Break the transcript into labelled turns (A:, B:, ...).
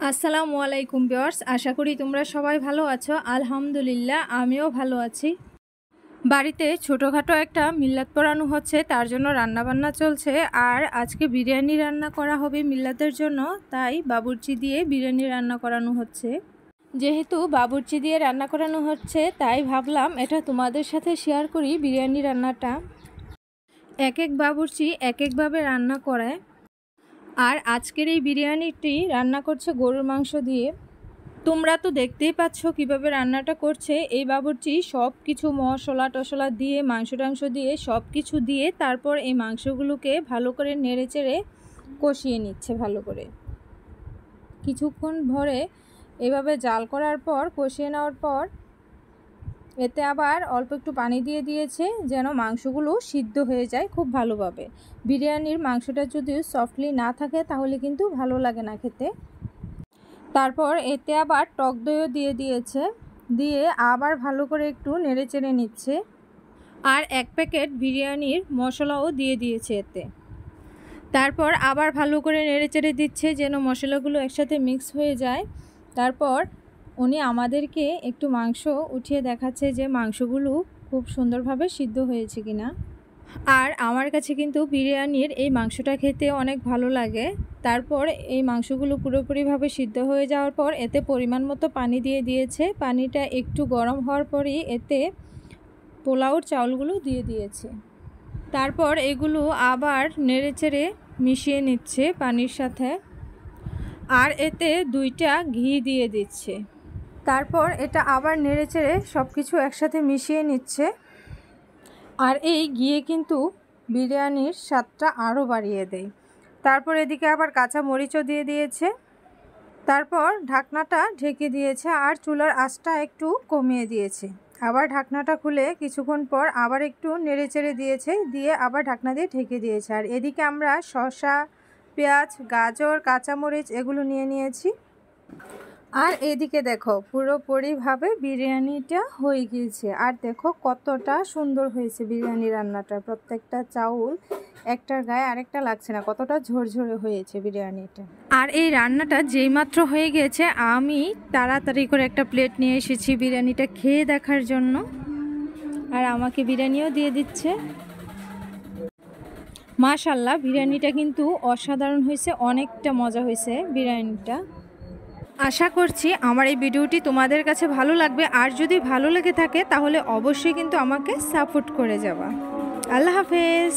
A: আসসালামু আলাইকুম ভিউয়ার্স, আশা করি তোমরা সবাই ভালো আছো। আলহামদুলিল্লাহ আমিও ভালো আছি। বাড়িতে ছোটোখাটো একটা মিল্লাত পড়ানো হচ্ছে, তার জন্য রান্নাবান্না চলছে। আর আজকে বিরিয়ানি রান্না করা হবে মিল্লাতের জন্য, তাই বাবুর্চি দিয়ে বিরিয়ানি রান্না করানো হচ্ছে। যেহেতু বাবুর্চি দিয়ে রান্না করানো হচ্ছে, তাই ভাবলাম এটা তোমাদের সাথে শেয়ার করি। বিরিয়ানি রান্নাটা এক এক বাবুর্চি এক একভাবে রান্না করে। আর আজকের এই বিরিয়ানিটি রান্না করছে গরুর মাংস দিয়ে। তোমরা তো দেখতেই পাচ্ছ কিভাবে রান্নাটা করছে। এই বাবুর্চি সব কিছু মশলা টশলা দিয়ে, মাংস টাংস দিয়ে, সব কিছু দিয়ে তারপর এই মাংসগুলোকে ভালো করে নেড়েচেড়ে কষিয়ে নিচ্ছে ভালো করে। কিছুক্ষণ ধরে এভাবে জাল করার পর, কষিয়ে নেওয়ার পর এতে আবার অল্প একটু পানি দিয়ে দিয়েছে যেন মাংসগুলো সিদ্ধ হয়ে যায় খুব ভালোভাবে। বিরিয়ানির মাংসটা যদি সফটলি না থাকে তাহলে কিন্তু ভালো লাগে না খেতে। তারপর এতে আবার টক দইও দিয়ে দিয়েছে, দিয়ে আবার ভালো করে একটু নেড়েচেড়ে নিচ্ছে। আর এক প্যাকেট বিরিয়ানির মশলাও দিয়ে দিয়েছে এতে। তারপর আবার ভালো করে নেড়েচেড়ে দিচ্ছে যেন মশলাগুলো একসাথে মিক্স হয়ে যায়। তারপর উনি আমাদেরকে একটু মাংস উঠিয়ে দেখাচ্ছে যে মাংসগুলো খুব সুন্দরভাবে সিদ্ধ হয়েছে কিনা। আর আমার কাছে কিন্তু বিরিয়ানির এই মাংসটা খেতে অনেক ভালো লাগে। তারপর এই মাংসগুলো পুরোপুরিভাবে সিদ্ধ হয়ে যাওয়ার পর এতে পরিমাণ মতো পানি দিয়ে দিয়েছে। পানিটা একটু গরম হওয়ার পরই এতে পোলাওর চাউলগুলো দিয়ে দিয়েছে। তারপর এগুলো আবার নেড়েচেড়ে মিশিয়ে নিচ্ছে পানির সাথে। আর এতে 2টা ঘি দিয়ে দিচ্ছে। তারপর এটা আবার নেড়েচেড়ে সব কিছু একসাথে মিশিয়ে নিচ্ছে। আর এই ঘিয়ে কিন্তু বিরিয়ানির স্বাদটা আরও বাড়িয়ে দেয়। তারপর এদিকে আবার কাঁচা মরিচও দিয়ে দিয়েছে। তারপর ঢাকনাটা ঢেকে দিয়েছে আর চুলার আঁচটা একটু কমিয়ে দিয়েছে। আবার ঢাকনাটা খুলে কিছুক্ষণ পর আবার একটু নেড়েচেড়ে দিয়েছে, দিয়ে আবার ঢাকনা দিয়ে ঢেকে দিয়েছে। আর এদিকে আমরা শসা, পেঁয়াজ, গাজর, কাঁচামরিচ এগুলো নিয়ে নিয়েছি। আর এদিকে দেখো পুরোপুরিভাবে বিরিয়ানিটা হয়ে গিয়েছে। আর দেখো কতটা সুন্দর হয়েছে বিরিয়ানি রান্নাটা। প্রত্যেকটা চাউল একটার গায়ে আরেকটা লাগছে না, কতটা ঝরঝরে হয়েছে বিরিয়ানিটা। আর এই রান্নাটা যেই মাত্র হয়ে গিয়েছে আমি তাড়াতাড়ি করে একটা প্লেট নিয়ে এসেছি বিরিয়ানিটা খেয়ে দেখার জন্য। আর আমাকে বিরিয়ানিও দিয়ে দিচ্ছে। মাশাআল্লাহ, বিরিয়ানিটা কিন্তু অসাধারণ হয়েছে, অনেকটা মজা হয়েছে বিরিয়ানিটা। আশা করছি আমার এই ভিডিওটি তোমাদের কাছে ভালো লাগবে। আর যদি ভালো লেগে থাকে তাহলে অবশ্যই কিন্তু আমাকে সাপোর্ট করে যাবা। আল্লাহ হাফেজ।